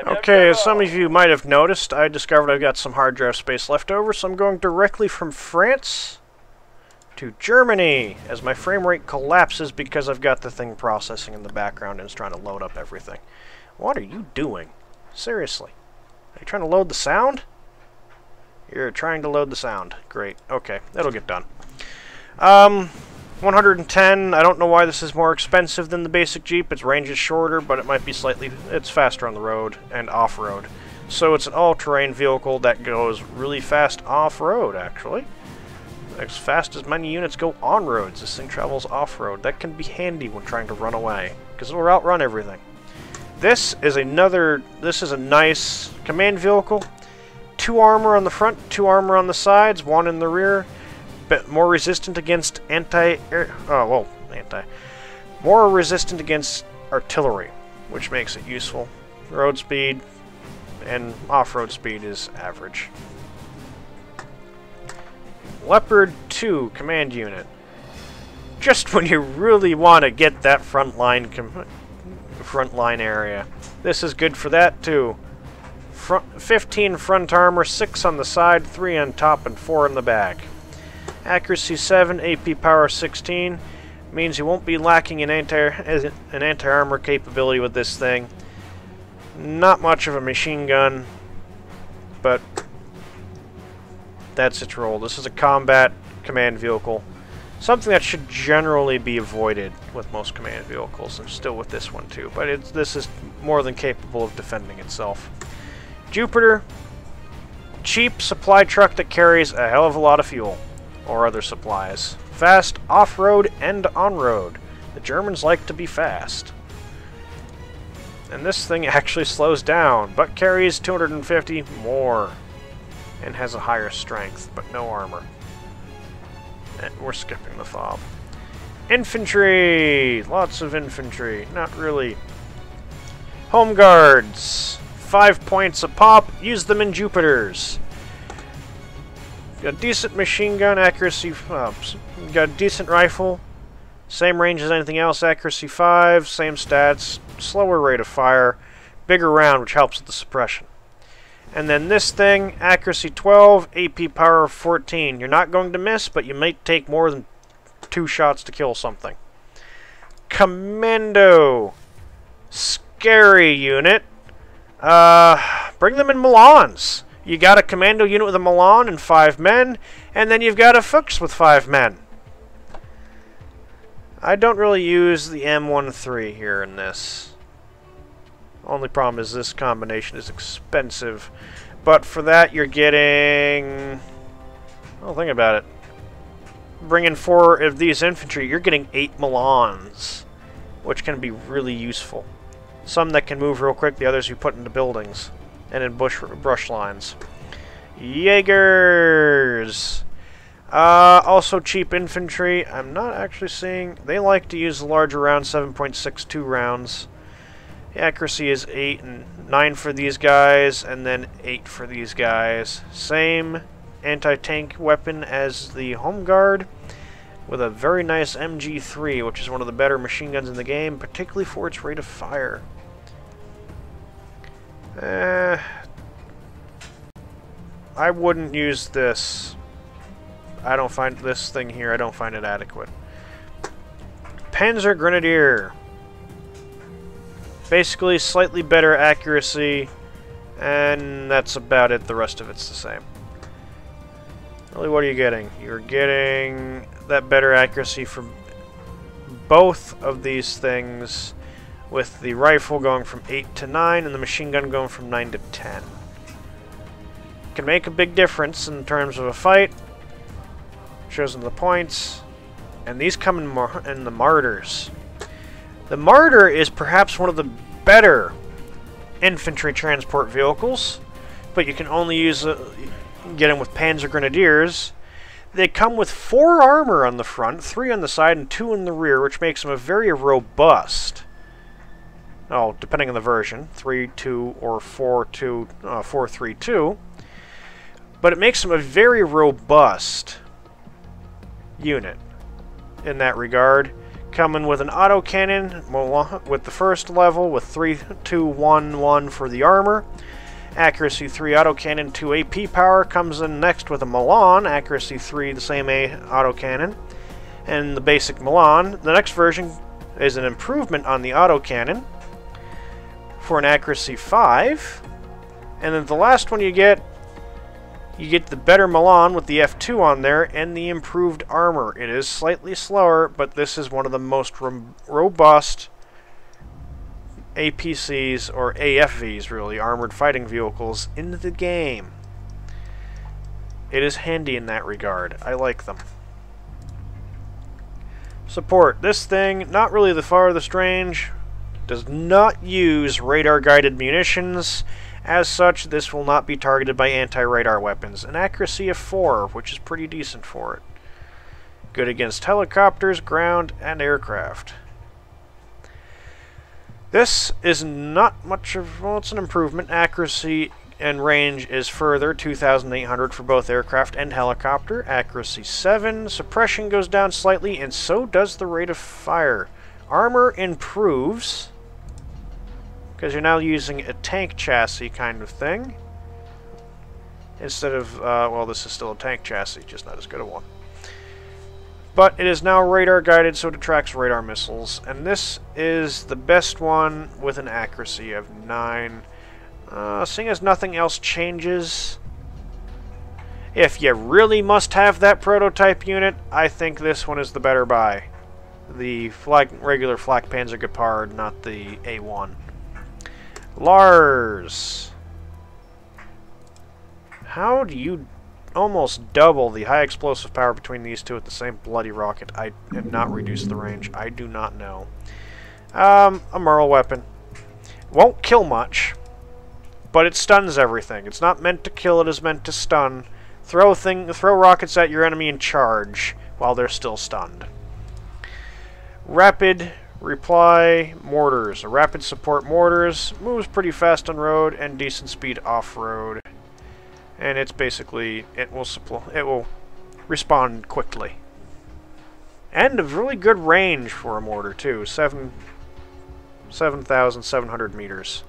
Okay, as some of you might have noticed, I discovered I've got some hard drive space left over, so I'm going directly from France to Germany as my frame rate collapses because I've got the thing processing in the background and it's trying to load up everything. What are you doing? Seriously. Are you trying to load the sound? You're trying to load the sound. Great. Okay, that'll get done. 110, I don't know why this is more expensive than the basic Jeep. Its range is shorter, but it might be it's faster on the road and off-road. So it's an all-terrain vehicle that goes really fast off-road, actually. As fast as many units go on roads, this thing travels off-road. That can be handy when trying to run away, because it'll outrun everything. This is a nice command vehicle. 2 armor on the front, 2 armor on the sides, 1 in the rear. Bit more resistant against more resistant against artillery, which makes it useful. Road speed and off-road speed is average. Leopard 2 command unit. Just when you really want to get that front line area. This is good for that too. 15 front armor, 6 on the side, 3 on top, and 4 in the back. Accuracy 7, AP power 16, means you won't be lacking an anti-armor capability with this thing. Not much of a machine gun, but that's its role. This is a combat command vehicle. Something that should generally be avoided with most command vehicles, and still with this one too, but this is more than capable of defending itself. Jupiter, cheap supply truck that carries a hell of a lot of fuel. Or other supplies. Fast off-road and on-road. The Germans like to be fast. And this thing actually slows down, but carries 250 more. And has a higher strength, but no armor. And we're skipping the fob. Infantry! Lots of infantry. Not really. Home Guards. 5 points a pop. Use them in Jupiters. Got a decent machine gun, accuracy, got a decent rifle, same range as anything else, accuracy 5, same stats, slower rate of fire, bigger round, which helps with the suppression. And then this thing, accuracy 12, AP power 14. You're not going to miss, but you might take more than 2 shots to kill something. Commando, scary unit. Bring them in Milans. You got a commando unit with a Milan and 5 men, and then you've got a Fuchs with 5 men. I don't really use the M13 here in this. Only problem is this combination is expensive. But for that you're getting... well, think about it. Bringing 4 of these infantry, you're getting 8 Milans, which can be really useful. Some that can move real quick, the others you put into buildings. And in brush lines. Jaegers! Also cheap infantry. I'm not actually seeing... they like to use the larger round, 7.62 rounds. The accuracy is 8 and 9 for these guys, and then 8 for these guys. Same anti-tank weapon as the Home Guard, with a very nice MG3, which is one of the better machine guns in the game, particularly for its rate of fire. I wouldn't use this. I don't find this thing here, I don't find it adequate. Panzer Grenadier. Basically, slightly better accuracy, and that's about it. The rest of it's the same. Really, what are you getting? You're getting that better accuracy from both of these things, with the rifle going from 8 to 9 and the machine gun going from 9 to 10. Can make a big difference in terms of a fight. Shows them the points. And these come in the Martyrs. The Martyr is perhaps one of the better infantry transport vehicles, but you can only use get them with Panzer Grenadiers. They come with 4 armor on the front, 3 on the side, and 2 in the rear, which makes them a very robust. Oh, depending on the version, 3.2 or 4.3.2. But it makes them a very robust unit in that regard. coming with an autocannon with the first level with 3, 2, 1, 1 for the armor. Accuracy 3 autocannon, 2 AP power. Comes in next with a Milan, accuracy 3, the same autocannon. And the basic Milan. The next version is an improvement on the autocannon for an accuracy 5. And then the last one you get the better Milan with the F2 on there and the improved armor. It is slightly slower, but this is one of the most robust APCs, or AFVs really, armored fighting vehicles, in the game. It is handy in that regard. I like them. Support. This thing, not really the farthest range, does not use radar-guided munitions. As such, this will not be targeted by anti-radar weapons. An accuracy of 4, which is pretty decent for it. Good against helicopters, ground, and aircraft. This is not much of... well, it's an improvement. Accuracy and range is further, 2,800 for both aircraft and helicopter. Accuracy 7. Suppression goes down slightly, and so does the rate of fire. Armor improves, because you're now using a tank chassis kind of thing. Instead of, well, this is still a tank chassis, just not as good a one. But it is now radar guided, so it attracts radar missiles. And this is the best one with an accuracy of 9. Seeing as nothing else changes, if you really must have that prototype unit, I think this one is the better buy. The regular Flak Panzer Gepard, not the A1. Lars. How do you almost double the high explosive power between these two with the same bloody rocket and not reduce the range? I do not know. A Merle weapon. Won't kill much, but it stuns everything. It's not meant to kill, it is meant to stun. Throw rockets at your enemy and charge while they're still stunned. Rapid reply mortars. A rapid support mortars moves pretty fast on road and decent speed off-road. And it's basically, it will respond quickly. And a really good range for a mortar too, 7,700 meters.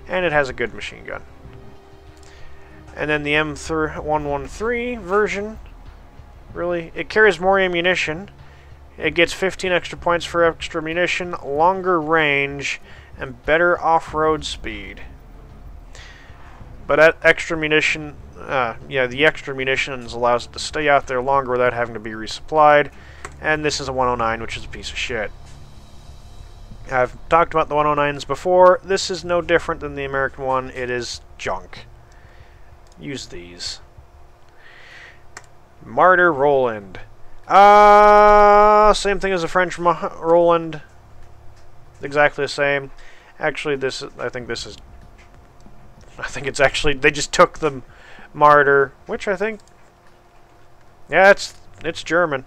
And it has a good machine gun. And then the M113 version, really, it carries more ammunition. It gets 15 extra points for extra munition, longer range, and better off-road speed. But that extra munition, the extra munitions allows it to stay out there longer without having to be resupplied. And this is a 109, which is a piece of shit. I've talked about the 109s before. This is no different than the American one. It is junk. Use these. Martyr Roland. Same thing as a French Roland. Exactly the same. Actually, I think it's actually, they just took the Martyr, which I think, yeah, it's German.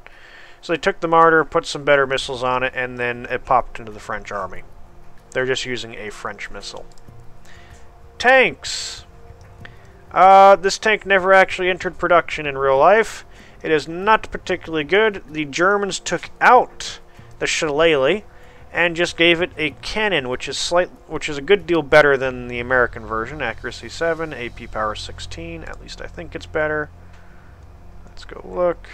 So they took the Martyr, put some better missiles on it, and then it popped into the French army. They're just using a French missile. Tanks! This tank never actually entered production in real life. It is not particularly good. The Germans took out the Shillelagh and just gave it a cannon, which is a good deal better than the American version. Accuracy 7, AP power 16. At least I think it's better. Let's go look.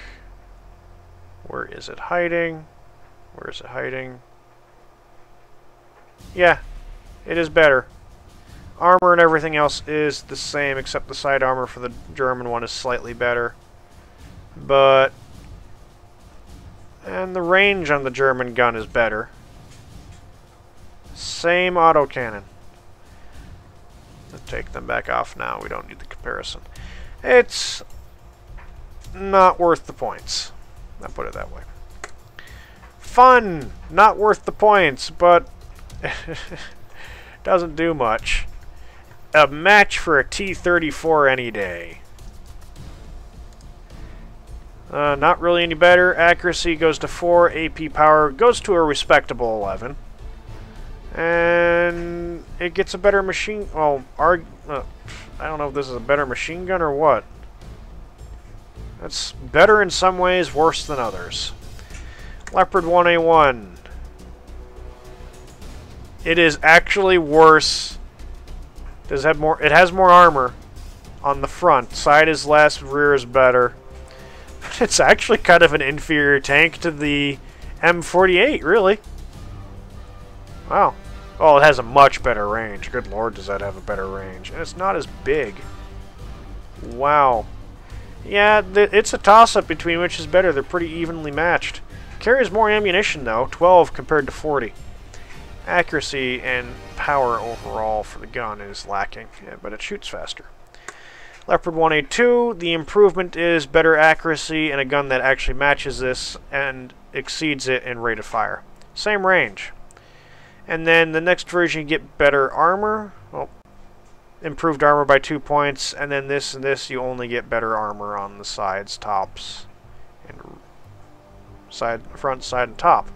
Where is it hiding? Where is it hiding? Yeah, it is better. Armor and everything else is the same, except the side armor for the German one is slightly better. And the range on the German gun is better. Same autocannon. Let's take them back off now. We don't need the comparison. It's not worth the points. I'll put it that way. Fun! Not worth the points, but doesn't do much. A match for a T-34 any day. Not really any better. Accuracy goes to 4. AP power goes to a respectable 11. And it gets a better machine... well, I don't know if this is a better machine gun or what. That's better in some ways, worse than others. Leopard 1A1. It is actually worse. It has more armor on the front. Side is less, rear is better. But it's actually kind of an inferior tank to the M48, really. Wow. Oh, it has a much better range. Good lord, does that have a better range. And it's not as big. Wow. Yeah, it's a toss-up between which is better. They're pretty evenly matched. Carries more ammunition, though. 12 compared to 40. Accuracy and power overall for the gun is lacking, yeah, but it shoots faster. Leopard 1A2, the improvement is better accuracy and a gun that actually matches this and exceeds it in rate of fire. Same range. And then the next version you get better armor. Well, improved armor by 2 points, and then this and this you only get better armor on the sides, tops, and front, side, and top.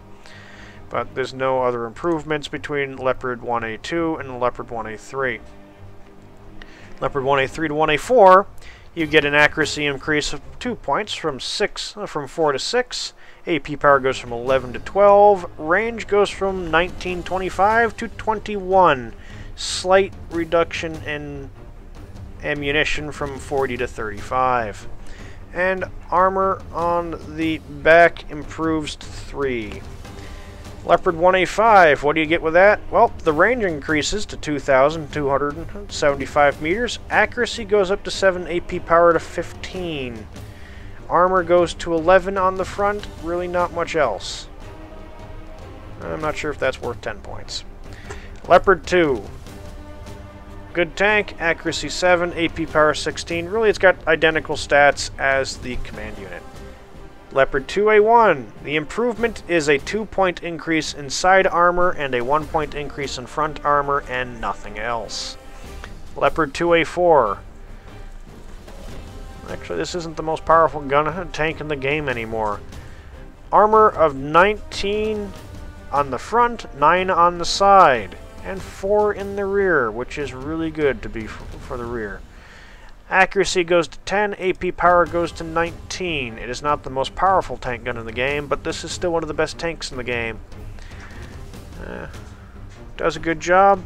But there's no other improvements between Leopard 1A2 and Leopard 1A3. Leopard 1A3 to 1A4, you get an accuracy increase of 2 points from 4 to 6. AP power goes from 11 to 12. Range goes from 19-25 to 21. Slight reduction in ammunition from 40 to 35. And armor on the back improves to 3. Leopard 1A5, what do you get with that? Well, the range increases to 2,275 meters. Accuracy goes up to 7, AP power to 15. Armor goes to 11 on the front, really not much else. I'm not sure if that's worth 10 points. Leopard 2. Good tank, accuracy 7, AP power 16. Really, it's got identical stats as the command unit. Leopard 2A1. The improvement is a 2-point increase in side armor and a 1-point increase in front armor and nothing else. Leopard 2A4. Actually, this isn't the most powerful tank in the game anymore. Armor of 19 on the front, 9 on the side, and 4 in the rear, which is really good to be for the rear. Accuracy goes to 10, AP power goes to 19. It is not the most powerful tank gun in the game, but this is still one of the best tanks in the game. Does a good job.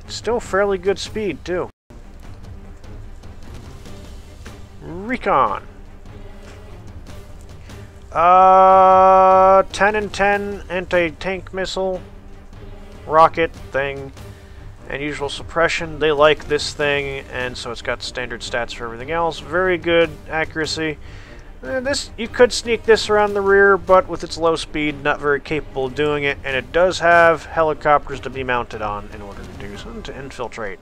Still fairly good speed, too. Recon. 10 and 10 anti-tank missile rocket thing and usual suppression. They like this thing, and so it's got standard stats for everything else. Very good accuracy. This, you could sneak this around the rear, but with its low speed, not very capable of doing it, and it does have helicopters to be mounted on in order to do something, to infiltrate.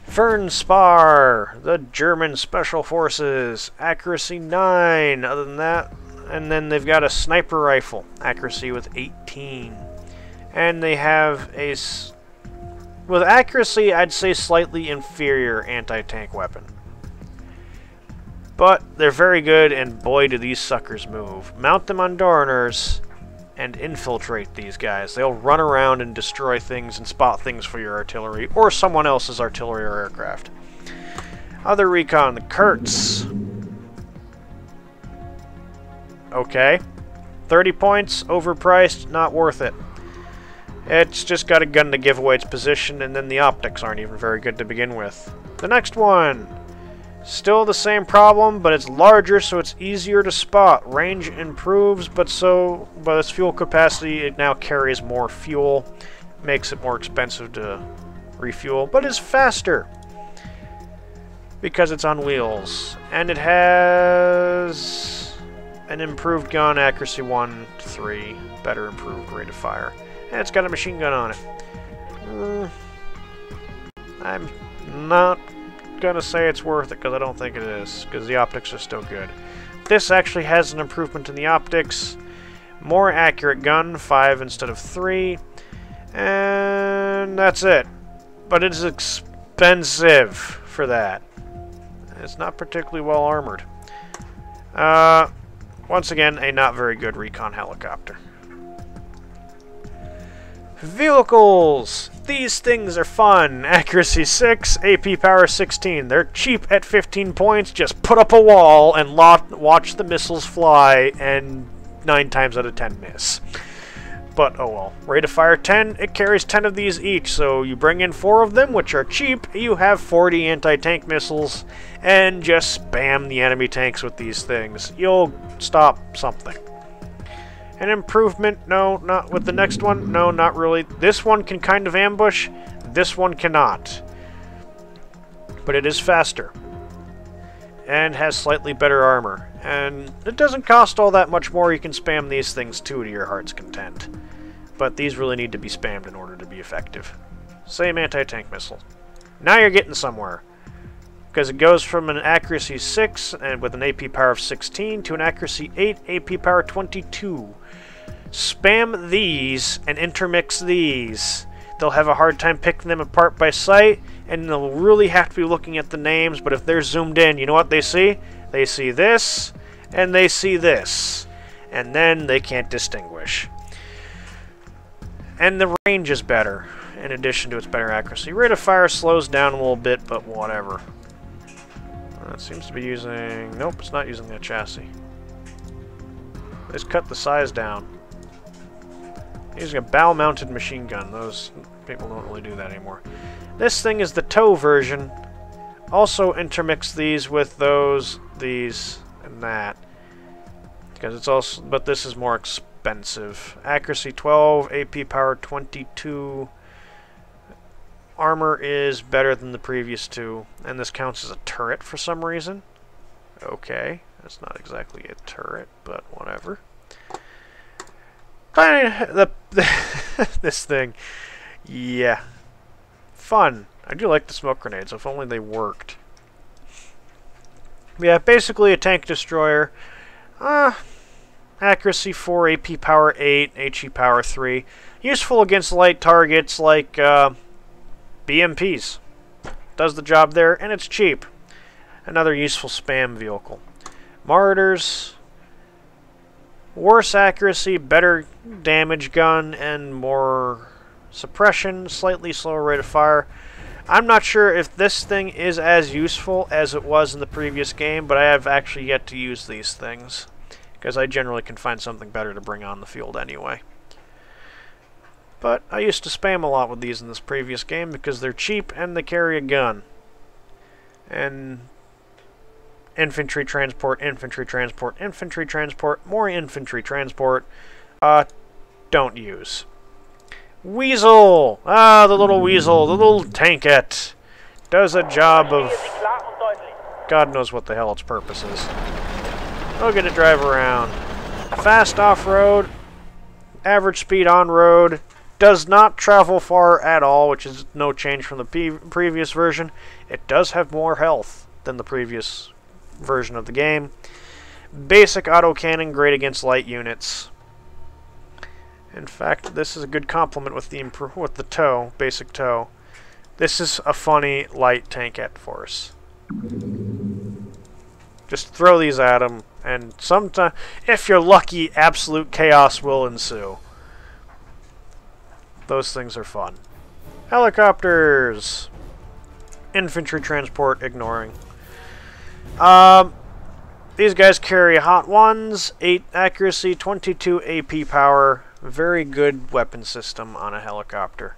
Fernspar, the German Special Forces, accuracy 9. Other than that, and then they've got a sniper rifle, accuracy with 18. And they have a, with accuracy, I'd say slightly inferior anti-tank weapon. But they're very good, and boy do these suckers move. Mount them on Dorners and infiltrate these guys. They'll run around and destroy things and spot things for your artillery, or someone else's artillery or aircraft. Other recon, the Kurtz. Okay. 30 points, overpriced, not worth it. It's just got a gun to give away its position, and then the optics aren't even very good to begin with. The next one. Still the same problem, but it's larger, so it's easier to spot. Range improves, but its fuel capacity, it now carries more fuel. Makes it more expensive to refuel, but is faster because it's on wheels. And it has an improved gun, accuracy 1 to 3, better improved rate of fire. And it's got a machine gun on it. I'm not gonna say it's worth it because I don't think it is, because the optics are still good. This actually has an improvement in the optics. More accurate gun, 5 instead of 3. And that's it. But it is expensive for that. It's not particularly well armored. Once again, a not very good recon helicopter. Vehicles! These things are fun. Accuracy 6, AP power 16. They're cheap at 15 points. Just put up a wall and watch the missiles fly, and 9 times out of 10 miss. but oh well. Rate of fire 10, it carries 10 of these each, so you bring in 4 of them, which are cheap, you have 40 anti-tank missiles, and just spam the enemy tanks with these things. You'll stop something. An improvement? No, not with the next one. No, not really. This one can kind of ambush, this one cannot. But it is faster. And has slightly better armor. And it doesn't cost all that much more. You can spam these things too to your heart's content. But these really need to be spammed in order to be effective. Same anti-tank missile. Now you're getting somewhere. Because it goes from an accuracy 6 and with an AP power of 16 to an accuracy 8, AP power 22. Spam these and intermix these. They'll have a hard time picking them apart by sight, and they'll really have to be looking at the names, but if they're zoomed in, you know what they see? They see this, and they see this. And then they can't distinguish. And the range is better, in addition to its better accuracy. Rate of fire slows down a little bit, but whatever. It seems to be using... Nope, it's not using that chassis. Let's cut the size down. Using a bow-mounted machine gun. Those people don't really do that anymore. This thing is the tow version. Also intermix these with those, these, and that. Because it's also... But this is more expensive. Accuracy 12, AP power 22... Armor is better than the previous two, and this counts as a turret for some reason. Okay, that's not exactly a turret, but whatever. This thing, yeah, fun. I do like the smoke grenades, if only they worked. Yeah, basically a tank destroyer. Accuracy 4, AP power 8, HE power 3. Useful against light targets like... BMPs. Does the job there, and it's cheap. Another useful spam vehicle. Martyrs. Worse accuracy, better damage gun, and more suppression. Slightly slower rate of fire. I'm not sure if this thing is as useful as it was in the previous game, but I have actually yet to use these things. Because I generally can find something better to bring on the field anyway. But I used to spam a lot with these in this previous game because they're cheap and they carry a gun. And infantry transport, infantry transport, infantry transport, more infantry transport. Don't use. Weasel! Ah, the little weasel, the little tankette. Does a job of... God knows what the hell its purpose is. We'll get to drive around. Fast off-road, average speed on-road. Does not travel far at all, which is no change from the previous version. It does have more health than the previous version of the game. Basic autocannon, great against light units. In fact, this is a good complement with the tow, basic tow. This is a funny light tankette force. Just throw these at them, and sometime, if you're lucky, absolute chaos will ensue. Those things are fun. Helicopters! Infantry transport, ignoring. These guys carry hot ones, 8 accuracy, 22 AP power. Very good weapon system on a helicopter.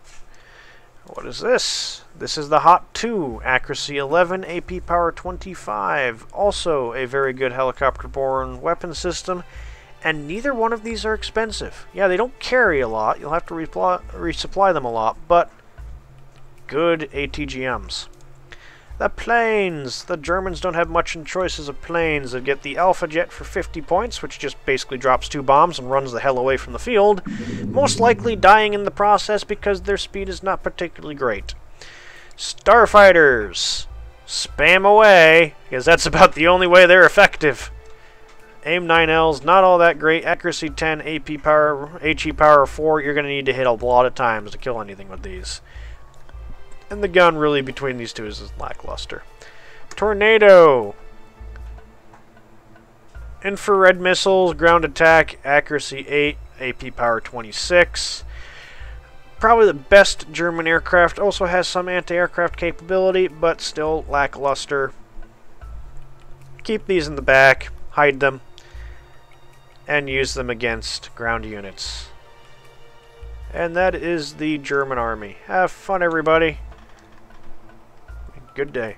What is this? This is the Hot 2, accuracy 11, AP power 25. Also a very good helicopter-borne weapon system. And neither one of these are expensive. Yeah, they don't carry a lot. You'll have to resupply them a lot, but good ATGMs. The planes! The Germans don't have much in choices of planes. They get the Alpha Jet for 50 points, which just basically drops 2 bombs and runs the hell away from the field. Most likely dying in the process because their speed is not particularly great. Starfighters! Spam away, because that's about the only way they're effective. Aim 9Ls, not all that great. Accuracy 10, AP power, HE power 4. You're going to need to hit a lot of times to kill anything with these. And the gun really between these two is lackluster. Tornado! Infrared missiles, ground attack, accuracy 8, AP power 26. Probably the best German aircraft. Also has some anti-aircraft capability, but still lackluster. Keep these in the back, hide them, and use them against ground units. And that is the German army. Have fun, everybody. Good day.